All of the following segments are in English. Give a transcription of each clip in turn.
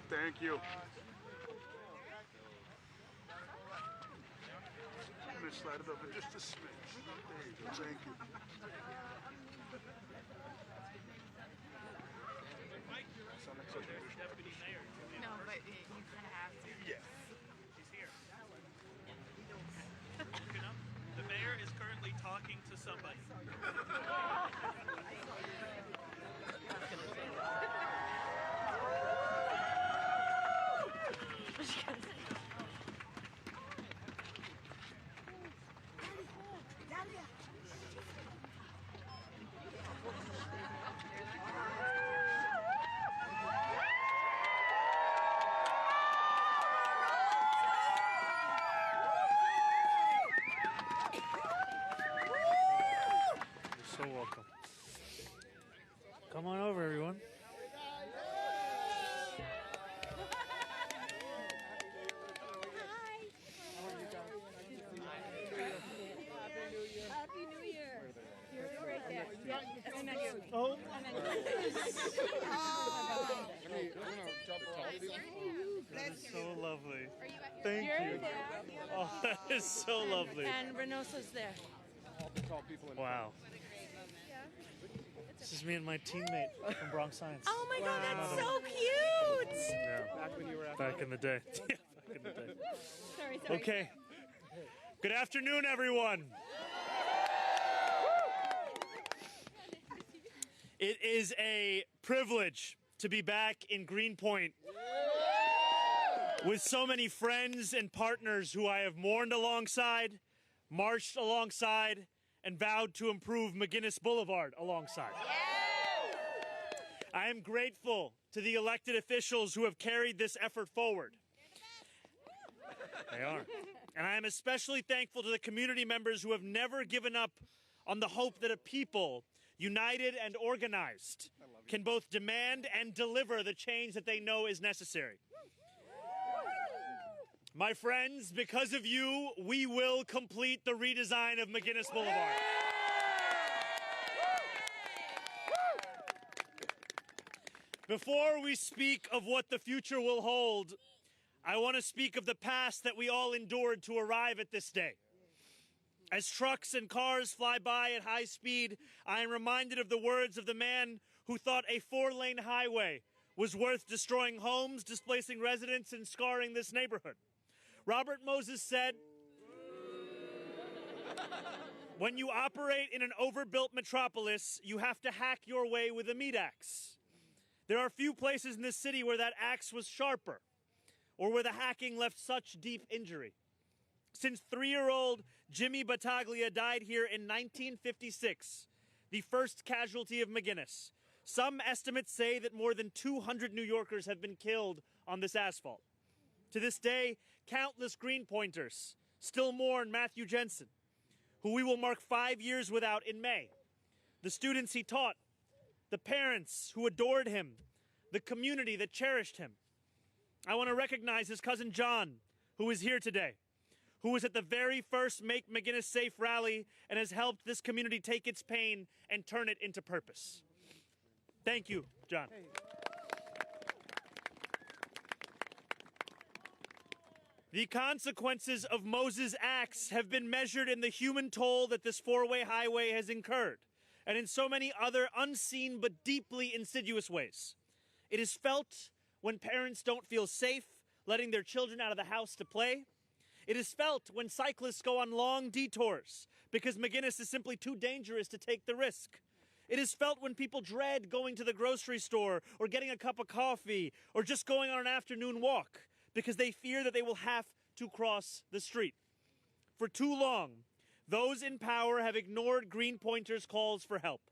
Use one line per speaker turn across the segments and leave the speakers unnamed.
Thank you. I'm going to slide it over just a smidge. There you go. Thank you.
Deputy Mayor.
No, but you kind of have to.
Yeah.
She's here. You know, the mayor is currently talking to somebody.
So welcome. Come on over, everyone.
Happy New Year. You're right there.
Oh. That's so lovely. Thank you. Oh, that is so lovely.
And Reynoso's there.
Wow. This is me and my teammate from Bronx Science.
Oh my God, that's so cute.
Yeah. Back in the day. Yeah, back in the day.
Sorry.
Okay. Good afternoon, everyone. It is a privilege to be back in Greenpoint with so many friends and partners who I have mourned alongside, marched alongside, and vowed to improve McGuinness Boulevard alongside. I am grateful to the elected officials who have carried this effort forward. They are. And I am especially thankful to the community members who have never given up on the hope that a people, united and organized, can both demand and deliver the change that they know is necessary. My friends, because of you, we will complete the redesign of McGuinness Boulevard. Before we speak of what the future will hold, I want to speak of the past that we all endured to arrive at this day. As trucks and cars fly by at high speed, I am reminded of the words of the man who thought a 4-lane highway was worth destroying homes, displacing residents, and scarring this neighborhood. Robert Moses said, "When you operate in an overbuilt metropolis, you have to hack your way with a meat axe. There are few places in this city where that axe was sharper, or where the hacking left such deep injury. Since 3-year-old Jimmy Battaglia died here in 1956, the first casualty of McGuinness, some estimates say that more than 200 New Yorkers have been killed on this asphalt. To this day, countless Greenpointers still mourn Matthew Jensen, who we will mark 5 years without in May. The students he taught, the parents who adored him, the community that cherished him. I want to recognize his cousin John, who is here today, who was at the very first Make McGuinness Safe rally and has helped this community take its pain and turn it into purpose. Thank you, John. The consequences of Moses' acts have been measured in the human toll that this 4-way highway has incurred, and in so many other unseen but deeply insidious ways. It is felt when parents don't feel safe letting their children out of the house to play. It is felt when cyclists go on long detours because McGuinness is simply too dangerous to take the risk. It is felt when people dread going to the grocery store or getting a cup of coffee or just going on an afternoon walk because they fear that they will have to cross the street. For too long, those in power have ignored Greenpointers' calls for help.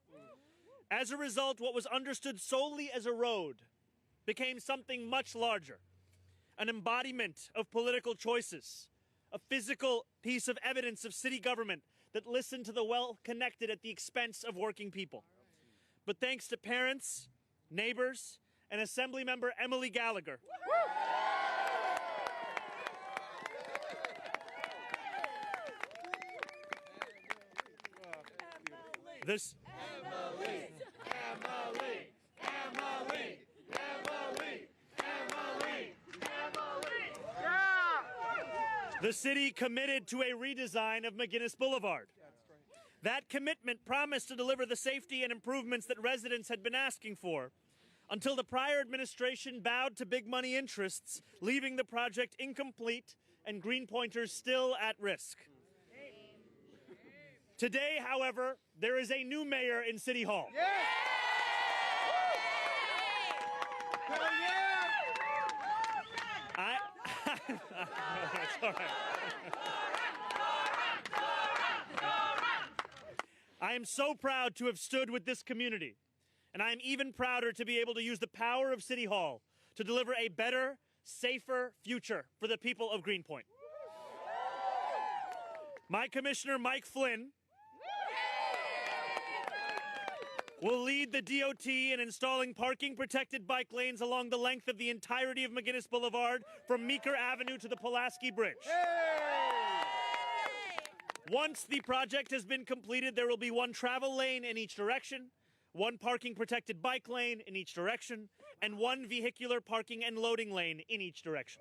As a result, what was understood solely as a road became something much larger, an embodiment of political choices, a physical piece of evidence of city government that listened to the well-connected at the expense of working people. But thanks to parents, neighbors, and Assemblymember Emily Gallagher, this Emily, Emily, Emily, Emily, Emily. The city committed to a redesign of McGuinness Boulevard. That commitment promised to deliver the safety and improvements that residents had been asking for, until the prior administration bowed to big money interests, leaving the project incomplete and Greenpointers still at risk. Today, however, there is a new mayor in City Hall. That's all right. I am so proud to have stood with this community, and I am even prouder to be able to use the power of City Hall to deliver a better, safer future for the people of Greenpoint. My commissioner, Mike Flynn, will lead the DOT in installing parking-protected bike lanes along the length of the entirety of McGuinness Boulevard from Meeker Avenue to the Pulaski Bridge. Once the project has been completed, there will be one travel lane in each direction, one parking-protected bike lane in each direction, and one vehicular parking and loading lane in each direction.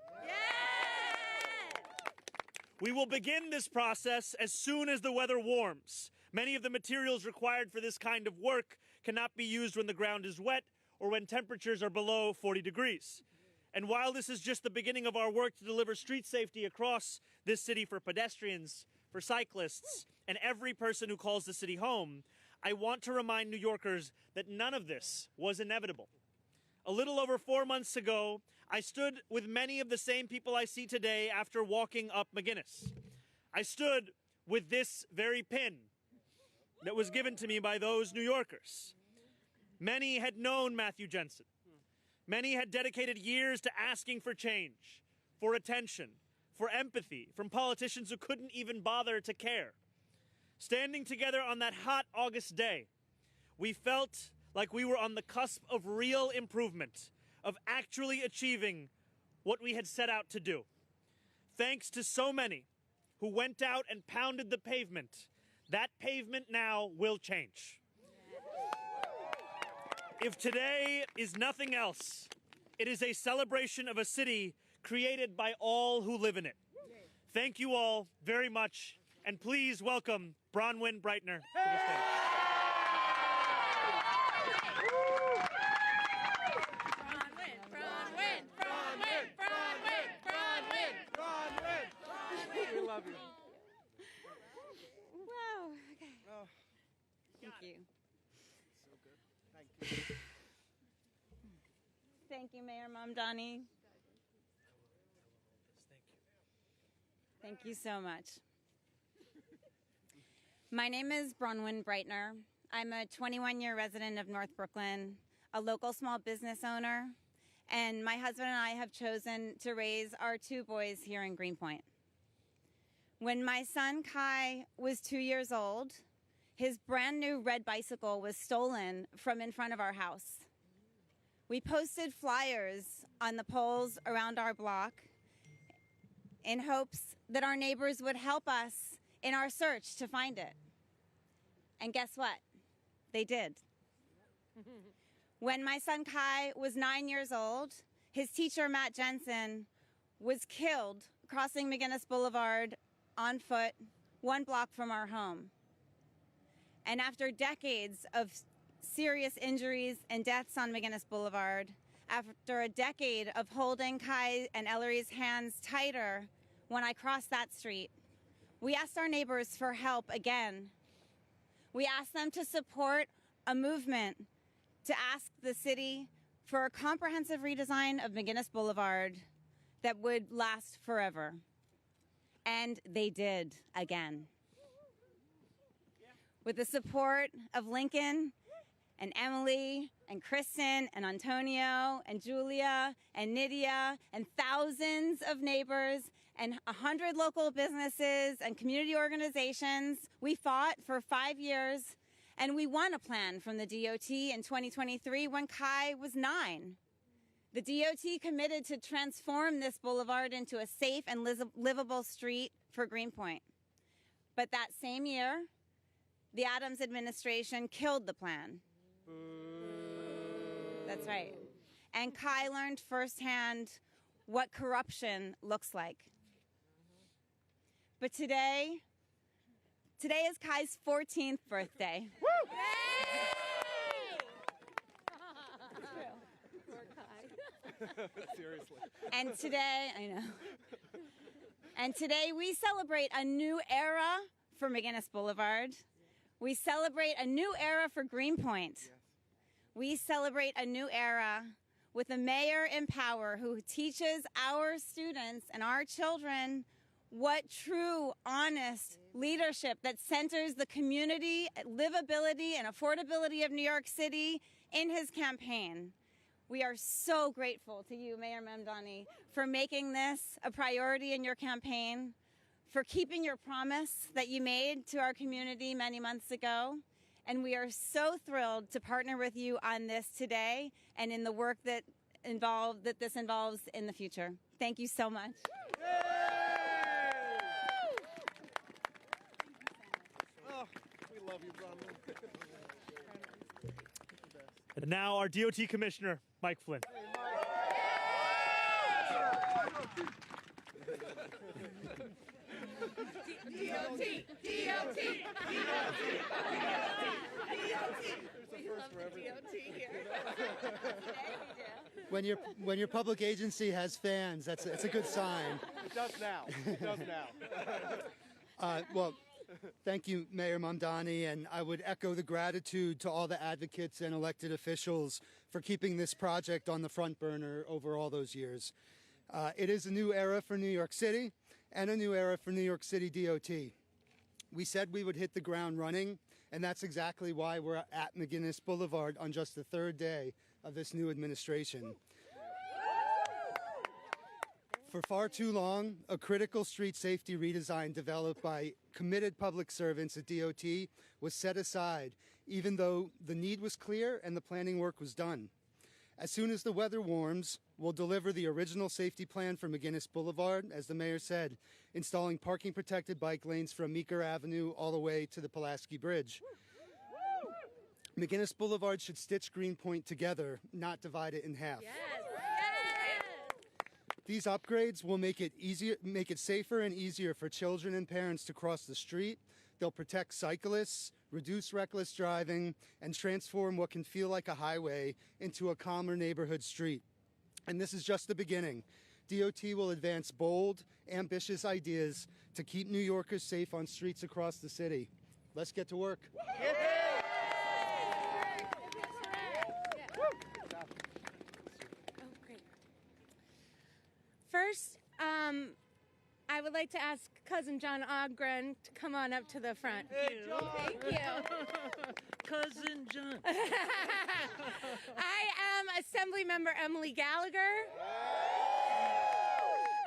We will begin this process as soon as the weather warms. Many of the materials required for this kind of work cannot be used when the ground is wet or when temperatures are below 40 degrees. And while this is just the beginning of our work to deliver street safety across this city for pedestrians, for cyclists, and every person who calls the city home, I want to remind New Yorkers that none of this was inevitable. A little over 4 months ago, I stood with many of the same people I see today after walking up McGuinness. I stood with this very pin that was given to me by those New Yorkers. Many had known Matthew Jensen. Many had dedicated years to asking for change, for attention, for empathy from politicians who couldn't even bother to care. Standing together on that hot August day, we felt like we were on the cusp of real improvement, of actually achieving what we had set out to do. Thanks to so many who went out and pounded the pavement, that pavement now will change. If today is nothing else, it is a celebration of a city created by all who live in it. Thank you all very much, and please welcome Bronwyn Breitner to the stage.
We love you.
Wow. Okay.
Oh,
Thank you.
so good. Thank you.
Thank you, Mayor Mamdani. Thank you so much. My name is Bronwyn Breitner. I'm a 21-year resident of North Brooklyn, a local small business owner, and my husband and I have chosen to raise our 2 boys here in Greenpoint. When my son Kai was 2 years old, his brand new red bicycle was stolen from in front of our house. We posted flyers on the poles around our block in hopes that our neighbors would help us in our search to find it. And guess what? They did. When my son Kai was 9 years old, his teacher, Matt Jensen, was killed crossing McGuinness Boulevard on foot 1 block from our home. And after decades of serious injuries and deaths on McGuinness Boulevard, after a decade of holding Kai and Ellery's hands tighter when I crossed that street, we asked our neighbors for help again. We asked them to support a movement to ask the city for a comprehensive redesign of McGuinness Boulevard that would last forever. And they did again. With the support of Lincoln and Emily and Kristen and Antonio and Julia and Nydia and thousands of neighbors and 100 local businesses and community organizations, we fought for 5 years, and we won a plan from the DOT in 2023 when Kai was 9. The DOT committed to transform this boulevard into a safe and livable street for Greenpoint. But that same year, the Adams administration killed the plan. That's right. And Kai learned firsthand what corruption looks like. But today is Kai's 14th birthday. Woo!
Seriously.
And today, I know. And today we celebrate a new era for McGuinness Boulevard. We celebrate a new era for Greenpoint. Yes. We celebrate a new era with a mayor in power who teaches our students and our children what true, honest leadership that centers the community, livability, and affordability of New York City in his campaign. We are so grateful to you, Mayor Mamdani, for making this a priority in your campaign, for keeping your promise that you made to our community many months ago. And we are so thrilled to partner with you on this today and in the work that this involves in the future. Thank you so much.
Oh, we love you, Brahman.
And now our DOT Commissioner, Mike Flynn.
When your public agency has fans, that's a good sign.
It does now. It does now.
Well, thank you, Mayor Mamdani, and I would echo the gratitude to all the advocates and elected officials for keeping this project on the front burner over all those years. It is a new era for New York City and a new era for New York City DOT. We said we would hit the ground running, and that's exactly why we're at McGuinness Boulevard on just the third day of this new administration. For far too long, a critical street safety redesign developed by committed public servants at DOT was set aside, even though the need was clear and the planning work was done. As soon as the weather warms, we'll deliver the original safety plan for McGuinness Boulevard, as the mayor said, installing parking protected bike lanes from Meeker Avenue all the way to the Pulaski Bridge. McGuinness Boulevard should stitch Greenpoint together, not divide it in half. Yes. These upgrades will make it safer and easier for children and parents to cross the street. They'll protect cyclists, reduce reckless driving, and transform what can feel like a highway into a calmer neighborhood street. And this is just the beginning. DOT will advance bold, ambitious ideas to keep New Yorkers safe on streets across the city. Let's get to work. Yeah.
First, I would like to ask Cousin John Ogren to come on up to the front.
Hey, John.
Thank you.
Cousin John.
I am Assemblymember Emily Gallagher.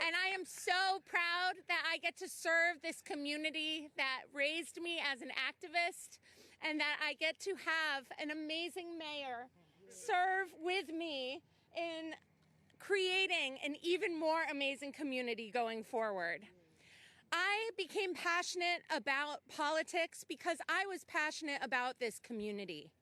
And I am so proud that I get to serve this community that raised me as an activist, and that I get to have an amazing mayor serve with me in creating an even more amazing community going forward. I became passionate about politics because I was passionate about this community.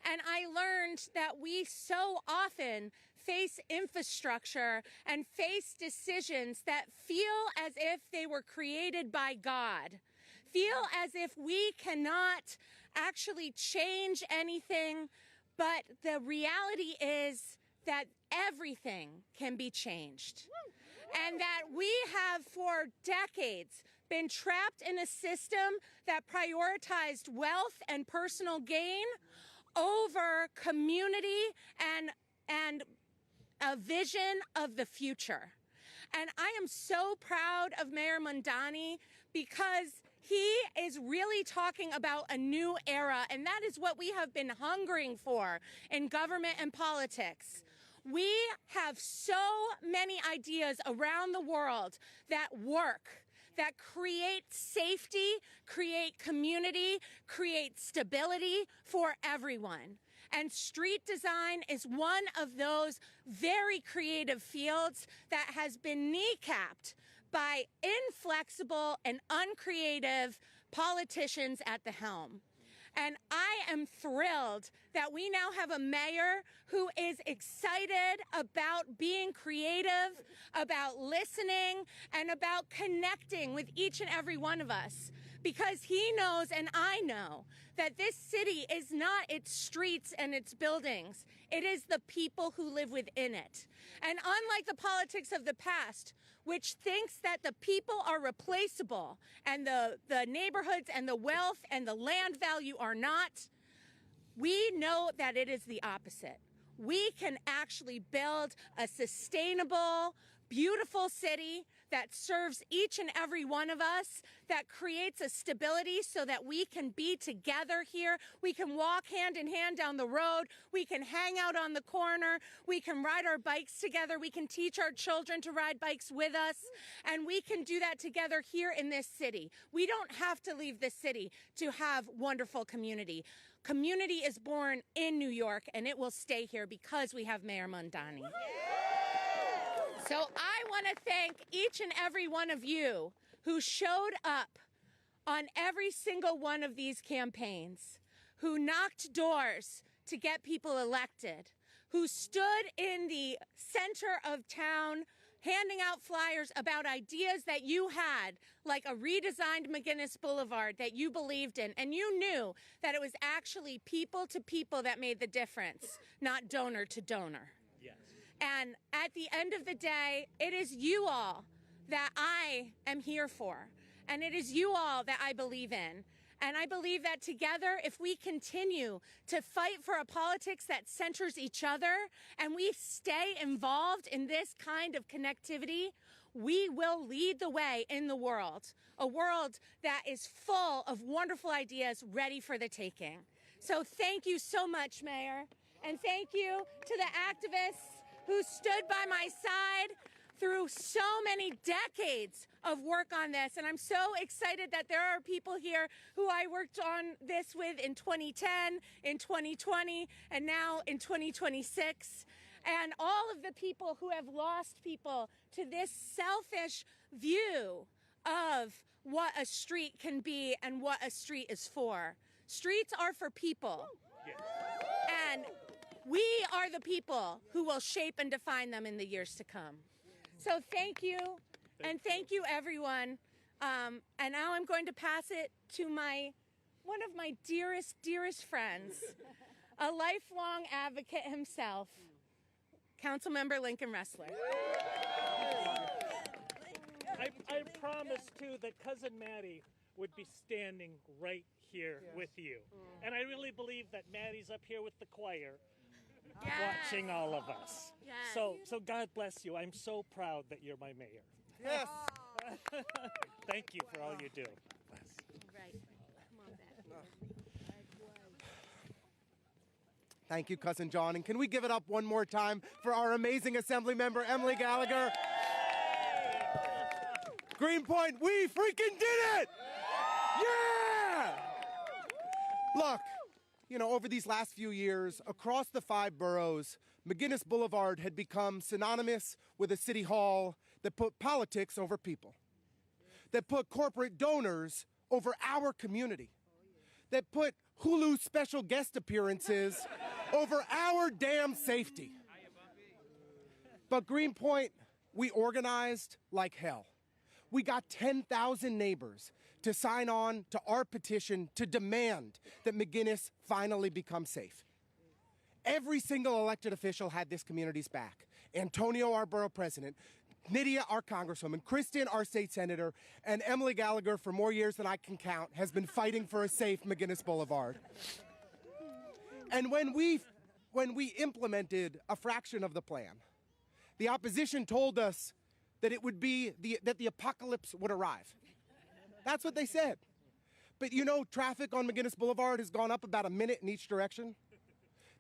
And I learned that we so often face infrastructure and face decisions that feel as if they were created by God, feel as if we cannot actually change anything, but the reality is that everything can be changed. And that we have for decades been trapped in a system that prioritized wealth and personal gain over community and a vision of the future. And I am so proud of Mayor Mamdani because he is really talking about a new era, and that is what we have been hungering for in government and politics. We have so many ideas around the world that work, that create safety, create community, create stability for everyone. And street design is one of those very creative fields that has been kneecapped by inflexible and uncreative politicians at the helm. And I am thrilled that we now have a mayor who is excited about being creative, about listening, and about connecting with each and every one of us. Because he knows, and I know, that this city is not its streets and its buildings. It is the people who live within it. And unlike the politics of the past, which thinks that the people are replaceable and the neighborhoods and the wealth and the land value are not, we know that it is the opposite. We can actually build a sustainable, beautiful city that serves each and every one of us, that creates a stability so that we can be together here. We can walk hand in hand down the road. We can hang out on the corner. We can ride our bikes together. We can teach our children to ride bikes with us. And we can do that together here in this city. We don't have to leave this city to have wonderful community. Community is born in New York, and it will stay here because we have Mayor Mamdani. So I want to thank each and every one of you who showed up on every single one of these campaigns, who knocked doors to get people elected, who stood in the center of town handing out flyers about ideas that you had, like a redesigned McGuinness Boulevard that you believed in, and you knew that it was actually people to people that made the difference, not donor to donor. And at the end of the day, it is you all that I am here for. And it is you all that I believe in. And I believe that together, if we continue to fight for a politics that centers each other and we stay involved in this kind of connectivity, we will lead the way in the world, a world that is full of wonderful ideas ready for the taking. So thank you so much, Mayor. And thank you to the activists who stood by my side through so many decades of work on this. And I'm so excited that there are people here who I worked on this with in 2010, in 2020, and now in 2026. And all of the people who have lost people to this selfish view of what a street can be and what a street is for. Streets are for people. And we are the people who will shape and define them in the years to come. So thank you, and thank you, everyone. And now I'm going to pass it to one of my dearest, dearest friends, a lifelong advocate himself, Councilmember Lincoln Ressler.
I promised, too, that Cousin Maddie would be standing right here with you. And I really believe that Maddie's up here with the choir. Watching all of us.
Yes.
So God bless you. I'm so proud that you're my mayor.
Yes.
Thank you for all you do.
Right. Come on back.
Thank you, Cousin John. And can we give it up one more time for our amazing Assembly Member, Emily Gallagher? Greenpoint, we freaking did it! Yeah! Look. You know, over these last few years, across the 5 boroughs, McGuinness Boulevard had become synonymous with a city hall that put politics over people, that put corporate donors over our community, that put Hulu special guest appearances over our damn safety. But Greenpoint, we organized like hell. We got 10,000 neighbors to sign on to our petition to demand that McGuinness finally become safe. Every single elected official had this community's back. Antonio, our borough president, Nydia, our congresswoman, Kristen, our state senator, and Emily Gallagher, for more years than I can count, has been fighting for a safe McGuinness Boulevard. And when we implemented a fraction of the plan, the opposition told us that it would be that the apocalypse would arrive. That's what they said. But you know, traffic on McGuinness Boulevard has gone up about a minute in each direction.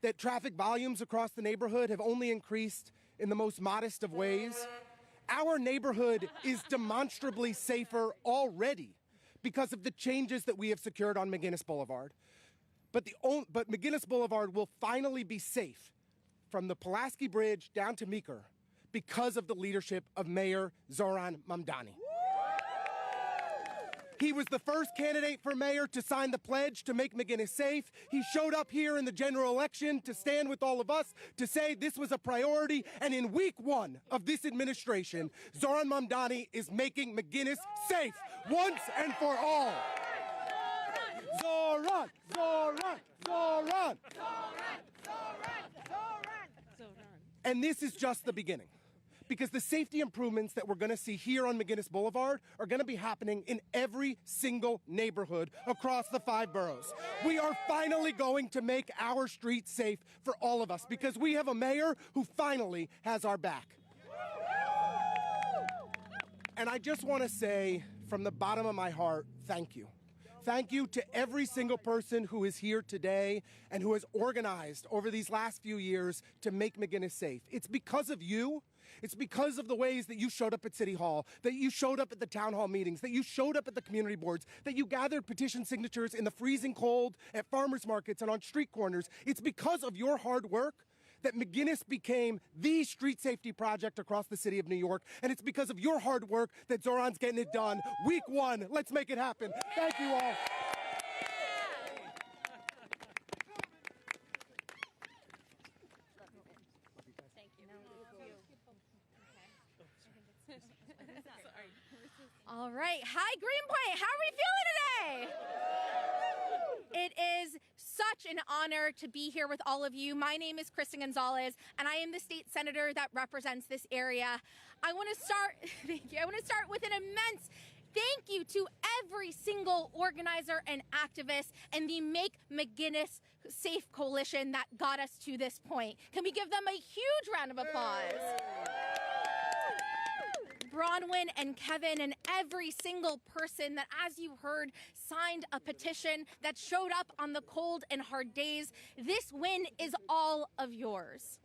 That traffic volumes across the neighborhood have only increased in the most modest of ways. Our neighborhood is demonstrably safer already because of the changes that we have secured on McGuinness Boulevard. But McGuinness Boulevard will finally be safe from the Pulaski Bridge down to Meeker because of the leadership of Mayor Zohran Mamdani. He was the first candidate for mayor to sign the pledge to make McGuinness safe. He showed up here in the general election to stand with all of us to say this was a priority. And in week 1 of this administration, Zohran Mamdani is making McGuinness safe once and for all. Zohran! Zohran! Zohran! And this is just the beginning, because the safety improvements that we're going to see here on McGuinness Boulevard are going to be happening in every single neighborhood across the 5 boroughs. We are finally going to make our streets safe for all of us, because we have a mayor who finally has our back. And I just want to say from the bottom of my heart, thank you. Thank you to every single person who is here today and who has organized over these last few years to make McGuinness safe. It's because of you. It's because of the ways that you showed up at City Hall, that you showed up at the town hall meetings, that you showed up at the community boards, that you gathered petition signatures in the freezing cold at farmers markets and on street corners. It's because of your hard work that McGuinness became the street safety project across the city of New York. And it's because of your hard work that Zohran's getting it done. Week 1, let's make it happen. Thank you all.
All right. Hi, Greenpoint. How are we feeling today? It is such an honor to be here with all of you. My name is Kristen Gonzalez, and I am the state senator that represents this area. I want to start with an immense thank you to every single organizer and activist and the Make McGuinness Safe Coalition that got us to this point. Can we give them a huge round of applause? Bronwyn and Kevin and every single person that, as you heard, signed a petition that showed up on the cold and hard days. This win is all of yours.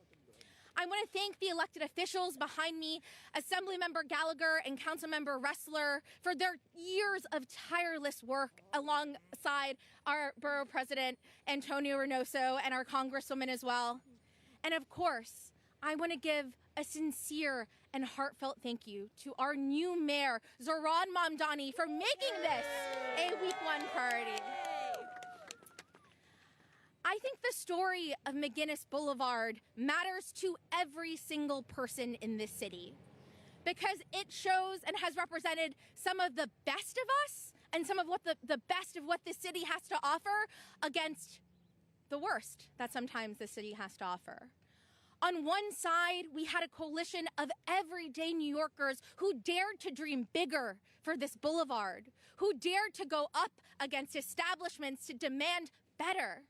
I want to thank the elected officials behind me, Assemblymember Gallagher and Councilmember Ressler, for their years of tireless work alongside our Borough President, Antonio Reynoso, and our Congresswoman as well. And of course, I want to give a sincere and heartfelt thank you to our new mayor, Zohran Mamdani, for making this a week 1 priority. I think the story of McGuinness Boulevard matters to every single person in this city because it shows and has represented some of the best of us and some of what the best of what the city has to offer against the worst that sometimes the city has to offer. On one side, we had a coalition of everyday New Yorkers who dared to dream bigger for this boulevard, who dared to go up against establishments to demand better.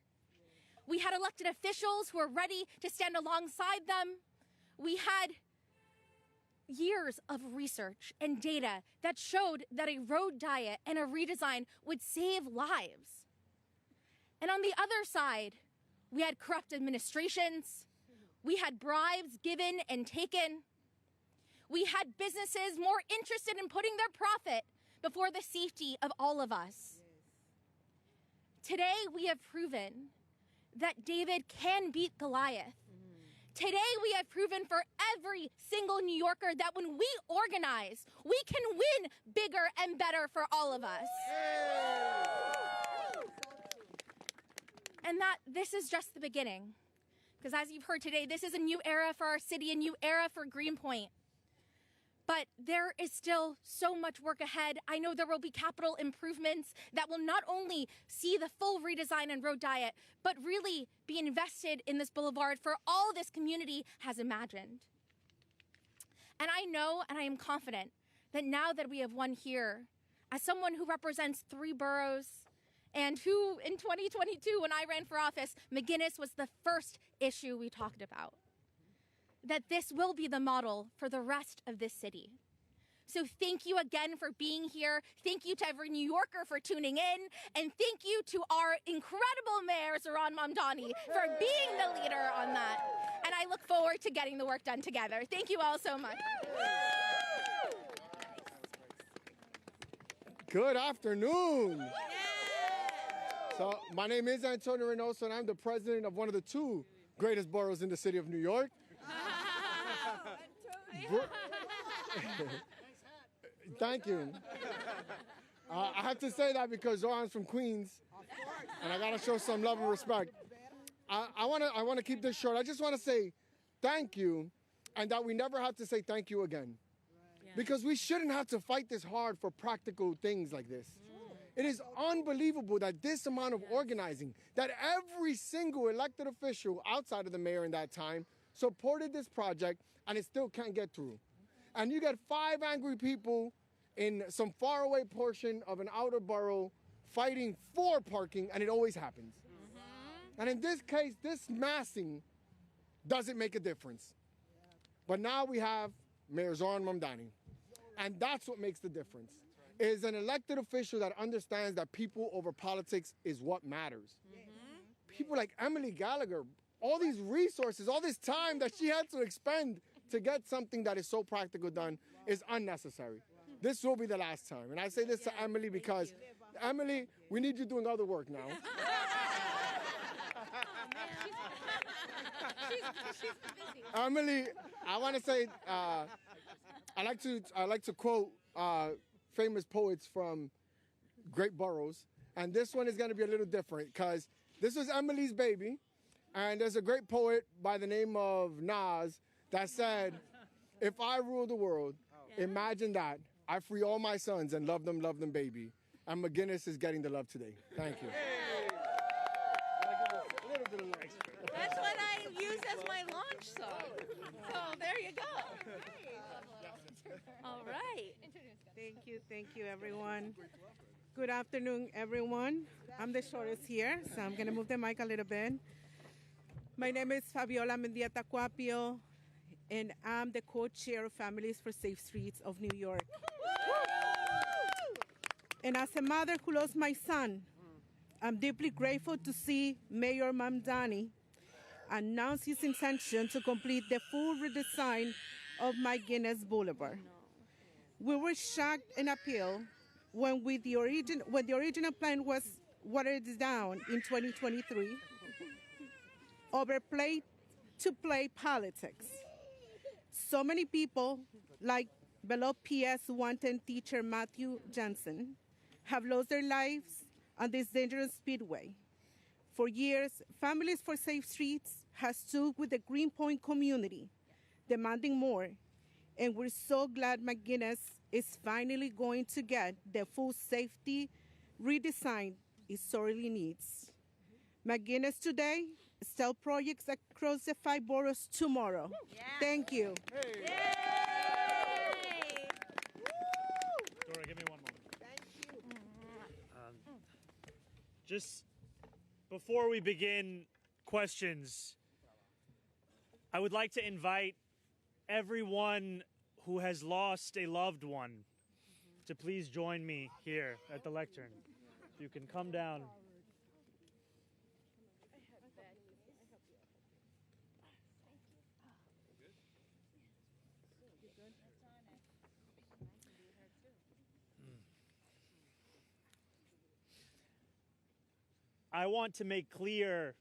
We had elected officials who were ready to stand alongside them. We had years of research and data that showed that a road diet and a redesign would save lives. And on the other side, we had corrupt administrations. We had bribes given and taken. We had businesses more interested in putting their profit before the safety of all of us. Today, we have proven that David can beat Goliath. Today, we have proven for every single New Yorker that when we organize, we can win bigger and better for all of us. And that this is just the beginning. Because as you've heard today, this is a new era for our city, a new era for Greenpoint. But there is still so much work ahead. I know there will be capital improvements that will not only see the full redesign and road diet, but really be invested in this boulevard for all this community has imagined. And I know and I am confident that now that we have won here, as someone who represents 3 boroughs, and who in 2022, when I ran for office, McGuinness was the first issue we talked about, that this will be the model for the rest of this city. So thank you again for being here. Thank you to every New Yorker for tuning in. And thank you to our incredible mayor, Zohran Mamdani, for being the leader on that. And I look forward to getting the work done together. Thank you all so much.
Good afternoon. So my name is Antonio Reynoso, and I'm the president of one of the 2 greatest boroughs in the city of New York. Thank you. I have to say that because Zohran's from Queens, and I gotta show some love and respect. I wanna keep this short. I just wanna say thank you, and that we never have to say thank you again. Because we shouldn't have to fight this hard for practical things like this. It is unbelievable that this amount of organizing, that every single elected official outside of the mayor in that time supported this project, and it still can't get through. And you get 5 angry people in some faraway portion of an outer borough fighting for parking, and it always happens. And in this case, this massing doesn't make a difference. But now we have Mayor Zohran Mamdani, and that's what makes the difference. Is an elected official that understands that people over politics is what matters. People like Emily Gallagher, all these resources, all this time that she had to expend to get something that is so practical done is unnecessary. This will be the last time. And I say this to Emily because, Emily, we need you doing other work now.
She's busy.
Emily, I want to say, I like to quote famous poets from great boroughs, and this one is going to be a little different because this was Emily's baby, and there's a great poet by the name of Nas that said, "If I rule the world, imagine that. I free all my sons and love them, baby." And McGuinness is getting the love today. Thank you.
That's what I use as my launch song. So there you go. All right.
Thank you, everyone. Good afternoon, everyone. I'm the shortest here, so I'm gonna move the mic a little bit. My name is Fabiola Mendieta Cuapio, and I'm the co-chair of Families for Safe Streets of New York. And as a mother who lost my son, I'm deeply grateful to see Mayor Mamdani announce his intention to complete the full redesign of McGuinness Boulevard. We were shocked and appalled when the original plan was watered down in 2023 over play-to-play politics. So many people, like below PS 110 teacher Matthew Jensen, have lost their lives on this dangerous speedway. For years, Families for Safe Streets has stood with the Greenpoint community, demanding more, and we're so glad McGuinness is finally going to get the full safety redesign it sorely needs. McGuinness today, still projects across the 5 boroughs tomorrow. Yeah. Thank you.
Hey. Dora, give me one moment. Thank you. Just before we begin questions, I would like to invite everyone who has lost a loved one to please join me here at the lectern. You can come down. I want to make clear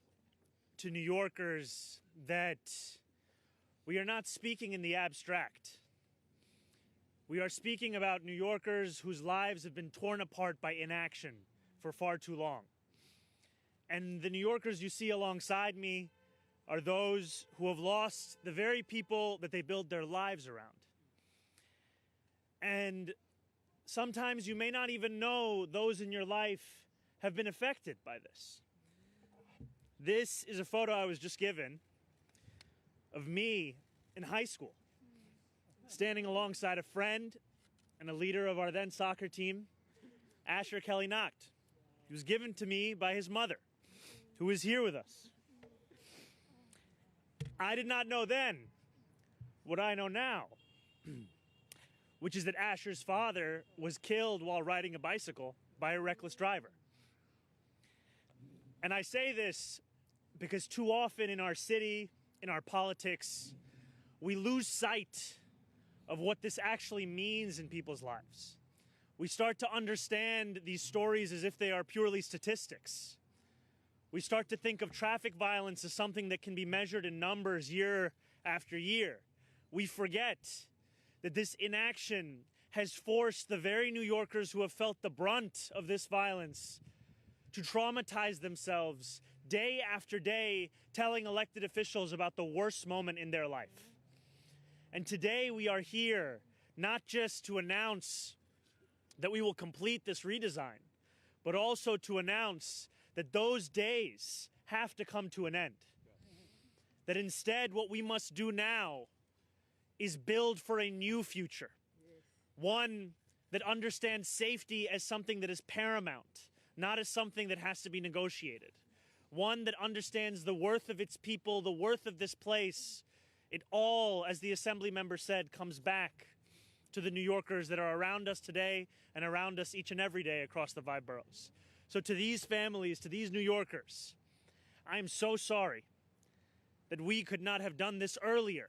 to New Yorkers that we are not speaking in the abstract. We are speaking about New Yorkers whose lives have been torn apart by inaction for far too long. And the New Yorkers you see alongside me are those who have lost the very people that they build their lives around. And sometimes you may not even know those in your life have been affected by this. This is a photo I was just given of me in high school, standing alongside a friend and a leader of our then soccer team, Asher Kelly Nacht. He was given to me by his mother, who is here with us. I did not know then what I know now, which is that Asher's father was killed while riding a bicycle by a reckless driver. And I say this because too often in our city, in our politics, we lose sight of what this actually means in people's lives. We start to understand these stories as if they are purely statistics. We start to think of traffic violence as something that can be measured in numbers year after year. We forget that this inaction has forced the very New Yorkers who have felt the brunt of this violence to traumatize themselves day after day, telling elected officials about the worst moment in their life. And today we are here not just to announce that we will complete this redesign, but also to announce that those days have to come to an end. That instead what we must do now is build for a new future. One that understands safety as something that is paramount, not as something that has to be negotiated. One that understands the worth of its people, the worth of this place. It all, as the Assembly member said, comes back to the New Yorkers that are around us today and around us each and every day across the 5 boroughs. So to these families, to these New Yorkers, I am so sorry that we could not have done this earlier,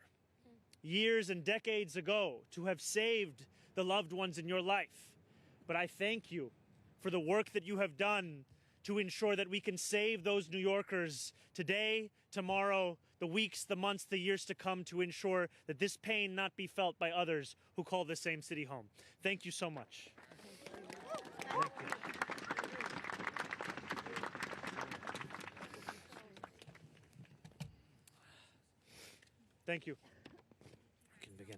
years and decades ago, to have saved the loved ones in your life. But I thank you for the work that you have done to ensure that we can save those New Yorkers today, tomorrow, the weeks, the months, the years to come, to ensure that this pain not be felt by others who call this same city home. Thank you so much. Thank you. Thank you. We can begin.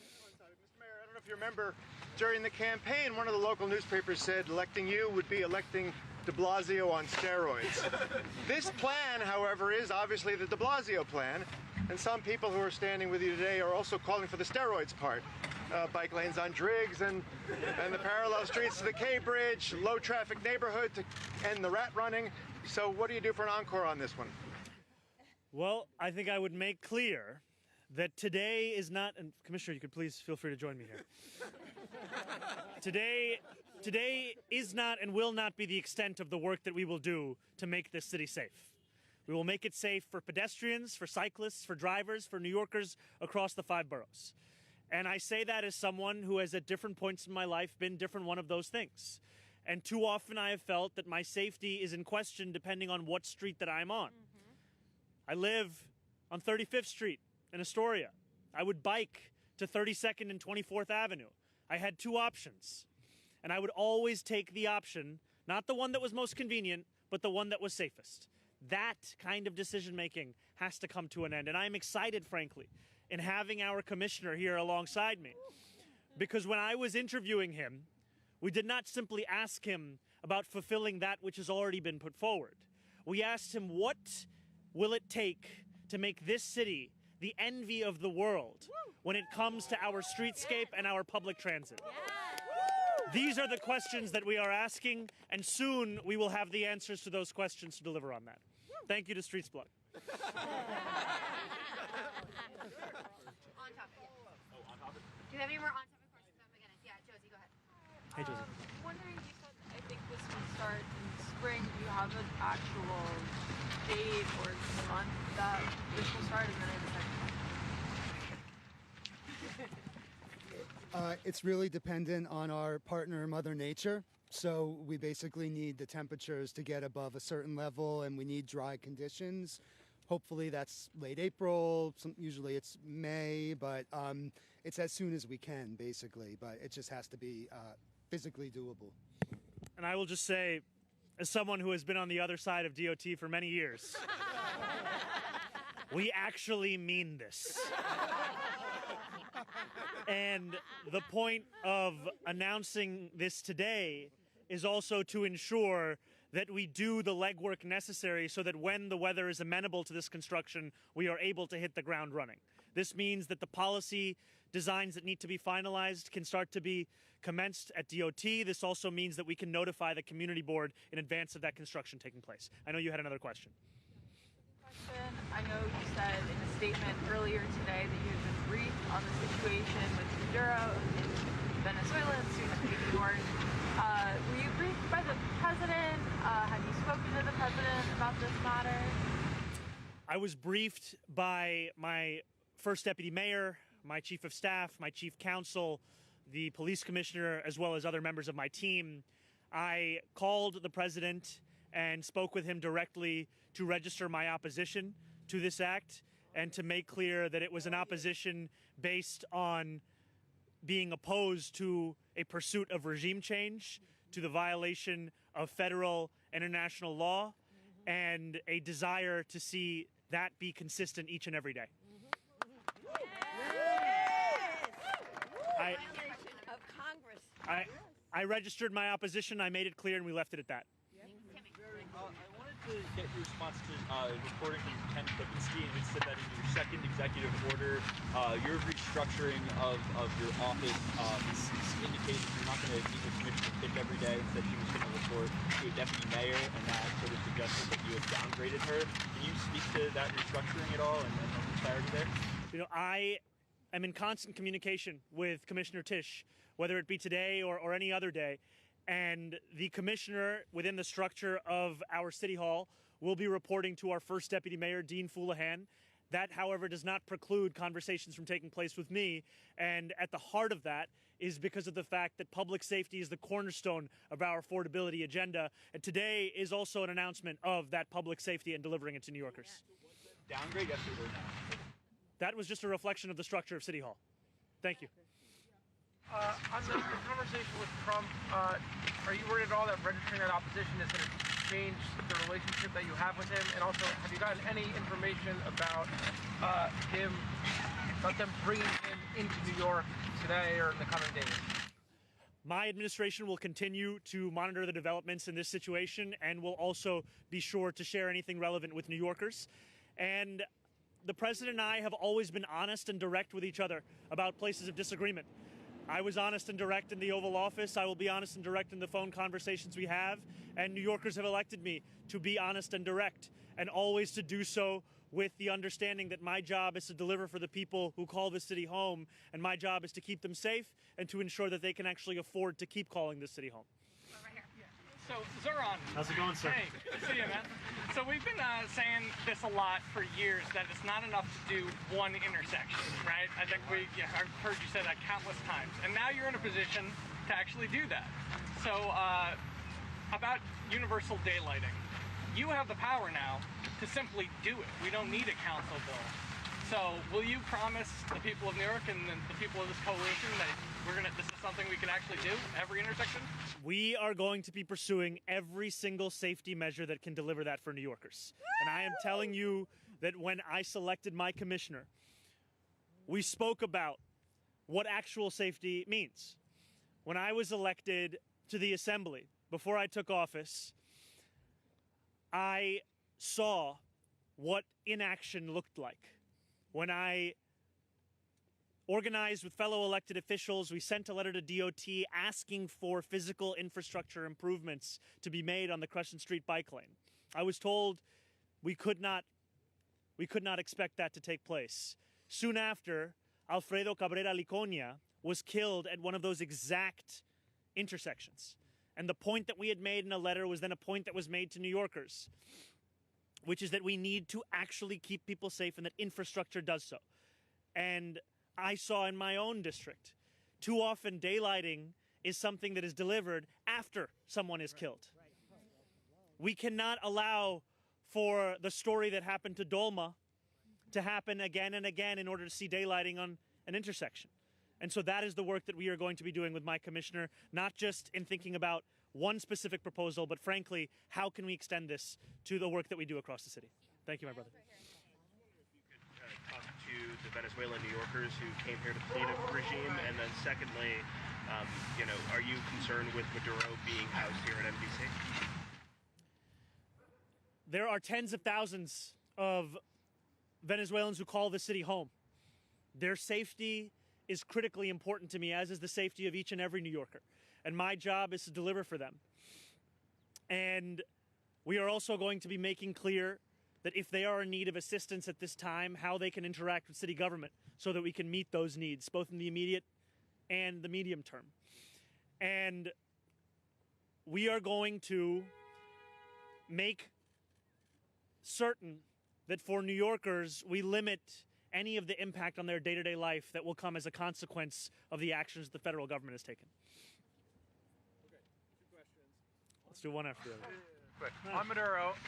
Mr. Mayor, I don't know if you remember, during the campaign, one of the local newspapers said electing you would be electing de Blasio on steroids. This plan, however, is obviously the de Blasio plan, and some people who are standing with you today are also calling for the steroids part. Bike lanes on Driggs and the parallel streets to the K Bridge, low traffic neighborhood to end the rat running. So what do you do for an encore on this one?
Well, I think I would make clear that today is not, and Commissioner, you could please feel free to join me here. Today is not and will not be the extent of the work that we will do to make this city safe. We will make it safe for pedestrians, for cyclists, for drivers, for New Yorkers across the 5 boroughs. And I say that as someone who has at different points in my life been different one of those things. And too often I have felt that my safety is in question depending on what street that I'm on. I live on 35th Street in Astoria. I would bike to 32nd and 24th Avenue. I had 2 options. And I would always take the option, not the one that was most convenient, but the one that was safest. That kind of decision-making has to come to an end. And I'm excited, frankly, in having our commissioner here alongside me. Because when I was interviewing him, we did not simply ask him about fulfilling that which has already been put forward. We asked him, what will it take to make this city the envy of the world when it comes to our streetscape and our public transit? These are the questions that we are asking, and soon we will have the answers to those questions to deliver on that. Thank you to Streets Block.
On topic, yeah. Do you have any more on-topic questions on McGuinness? Yeah, Josie, go ahead.
Hey, Josie.
Wondering, you said, I think this will start in spring. Do you have an actual date or month that this will start? And then I just
It's really dependent on our partner, Mother Nature. So we basically need the temperatures to get above a certain level, and we need dry conditions. Hopefully that's late April. Usually it's May, but it's as soon as we can, basically. But it just has to be physically doable.
And I will just say, as someone who has been on the other side of DOT for many years, we actually mean this. And the point of announcing this today is also to ensure that we do the legwork necessary so that when the weather is amenable to this construction, we are able to hit the ground running. This means that the policy designs that need to be finalized can start to be commenced at DOT. This also means that we can notify the community board in advance of that construction taking place. I know you had another question.
I know you said in a statement earlier today that you had been briefed on the situation with Maduro in Venezuela and soon in New York. Were you briefed by the president? Have you spoken to the president about this matter?
I was briefed by my first deputy mayor, my chief of staff, my chief counsel, the police commissioner, as well as other members of my team. I called the president and spoke with him directly to register my opposition to this act. and to make clear that it was an opposition based on being opposed to a pursuit of regime change, to the violation of federal and international law, and a desire to see that be consistent each and every day.
Of Congress.
I registered my opposition, I made it clear, and we left it at that.
I wanted to get your response to reporting from Ken Lipinski, and it said that in your second executive order, your restructuring of your office indicates that you're not going to meet with Commissioner Pitch every day, instead she was going to report to a deputy mayor, and that sort of suggested that you had downgraded her. Can you speak to that restructuring at all and the clarity there?
You know, I am in constant communication with Commissioner Tisch, whether it be today or any other day. And the commissioner within the structure of our city hall will be reporting to our first deputy mayor, Dean Foulahan. That, however, does not preclude conversations from taking place with me. And at the heart of that is because of the fact that public safety is the cornerstone of our affordability agenda. And today is also an announcement of that public safety and delivering it to New Yorkers.
Downgrade, yes or no?
That was just a reflection of the structure of City Hall. Thank you.
On the conversation with Trump, are you worried at all that registering that opposition is going to change the relationship that you have with him? And also, have you gotten any information about them bringing him into New York today or in the coming days?
My administration will continue to monitor the developments in this situation and will also be sure to share anything relevant with New Yorkers. And the president and I have always been honest and direct with each other about places of disagreement. I was honest and direct in the Oval Office. I will be honest and direct in the phone conversations we have. And New Yorkers have elected me to be honest and direct, and always to do so with the understanding that my job is to deliver for the people who call this city home, and my job is to keep them safe and to ensure that they can actually afford to keep calling this city home.
So, Zohran.
How's it going, sir?
Hey, good to see you, man. So we've been saying this a lot for years, that it's not enough to do one intersection, right? I think I've heard you say that countless times. And now you're in a position to actually do that. So, about universal daylighting. You have the power now to simply do it. We don't need a council bill. So, will you promise the people of New York and the people of this coalition that this is something we can actually do, every intersection?
We are going to be pursuing every single safety measure that can deliver that for New Yorkers. And I am telling you that when I selected my commissioner, we spoke about what actual safety means. When I was elected to the Assembly, before I took office, I saw what inaction looked like. When I organized with fellow elected officials, we sent a letter to DOT asking for physical infrastructure improvements to be made on the Crescent Street bike lane. I was told we could not expect that to take place. Soon after, Alfredo Cabrera Liconia was killed at one of those exact intersections. And the point that we had made in a letter was then a point that was made to New Yorkers, which is that we need to actually keep people safe and that infrastructure does so. And I saw in my own district, too often daylighting is something that is delivered after someone is killed. We cannot allow for the story that happened to Dolma to happen again and again in order to see daylighting on an intersection. And so that is the work that we are going to be doing with my commissioner, not just in thinking about one specific proposal, but frankly, how can we extend this to the work that we do across the city? Thank you, my brother.
Talk to the Venezuelan New Yorkers who came here to plead a regime, and then secondly, are you concerned with Maduro being housed here at NBC?
There are tens of thousands of Venezuelans who call the city home. Their safety is critically important to me, as is the safety of each and every New Yorker. And my job is to deliver for them. And we are also going to be making clear that if they are in need of assistance at this time, how they can interact with city government so that we can meet those needs, both in the immediate and the medium term. And we are going to make certain that for New Yorkers, we limit any of the impact on their day-to-day life that will come as a consequence of the actions the federal government has taken.
Okay, 2 questions.
Let's do one after the other.
quick. On Maduro,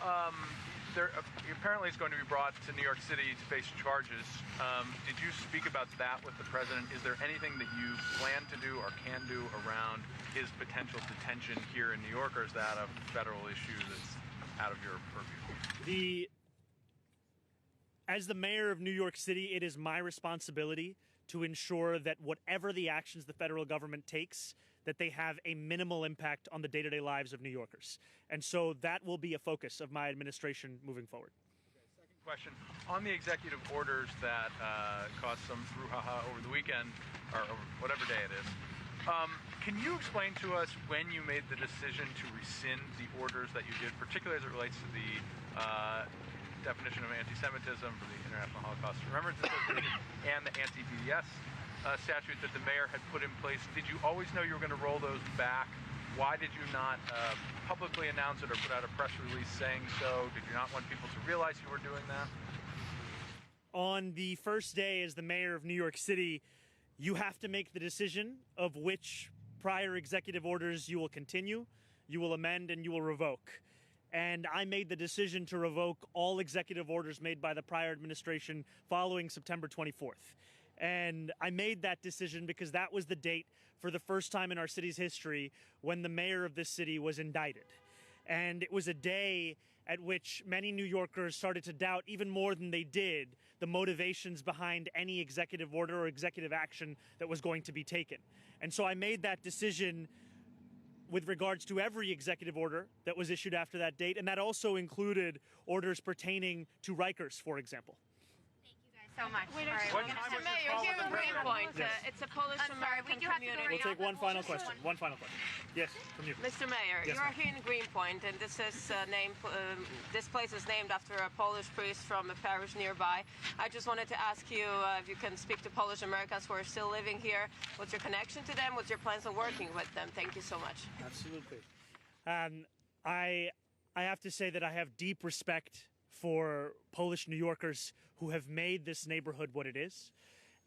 there apparently is going to be brought to New York City to face charges. Did you speak about that with the president? Is there anything that you plan to do or can do around his potential detention here in New York, or is that a federal issue that's out of your purview?
As the mayor of New York City, it is my responsibility to ensure that whatever the actions the federal government takes, that they have a minimal impact on the day-to-day lives of New Yorkers. And so that will be a focus of my administration moving forward.
Okay, second question. On the executive orders that caused some brouhaha over the weekend, or whatever day it is, can you explain to us when you made the decision to rescind the orders that you did, particularly as it relates to the definition of anti-Semitism for the International Holocaust Remembrance Association and the anti-BDS statute that the mayor had put in place? Did you always know you were going to roll those back? Why did you not publicly announce it or put out a press release saying so? Did you not want people to realize you were doing that?
On the first day as the mayor of New York City, you have to make the decision of which prior executive orders you will continue, you will amend, and you will revoke. And I made the decision to revoke all executive orders made by the prior administration following September 24th. And I made that decision because that was the date for the first time in our city's history when the mayor of this city was indicted. And it was a day at which many New Yorkers started to doubt, even more than they did, the motivations behind any executive order or executive action that was going to be taken. And so I made that decision with regards to every executive order that was issued after that date, and that also included orders pertaining to Rikers, for example.
So much.
What time was your call with the
Greenpoint.
Yes.
It's a Polish-American community.
We'll take one final question. One final question. Yes, from you.
Mr. Mayor,
Yes,
you are
ma'am.
here in Greenpoint, and this is this place is named after a Polish priest from a parish nearby. I just wanted to ask you if you can speak to Polish Americans who are still living here. What's your connection to them? What's your plans on working with them? Thank you so much.
Absolutely. I have to say that I have deep respect for Polish New Yorkers who have made this neighborhood what it is,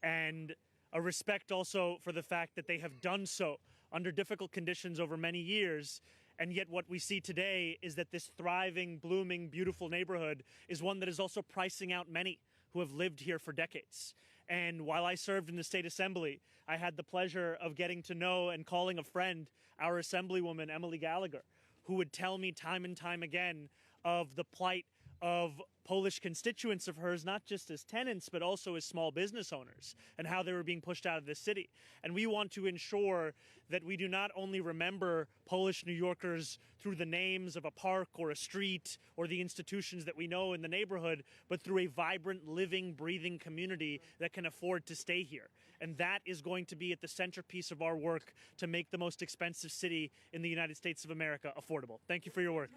and a respect also for the fact that they have done so under difficult conditions over many years. And yet what we see today is that this thriving, blooming, beautiful neighborhood is one that is also pricing out many who have lived here for decades. And while I served in the state assembly, I had the pleasure of getting to know and calling a friend, our assemblywoman, Emily Gallagher, who would tell me time and time again of the plight of Polish constituents of hers, not just as tenants, but also as small business owners, and how they were being pushed out of this city. And we want to ensure that we do not only remember Polish New Yorkers through the names of a park or a street or the institutions that we know in the neighborhood, but through a vibrant, living, breathing community that can afford to stay here. And that is going to be at the centerpiece of our work to make the most expensive city in the United States of America affordable. Thank you for your work.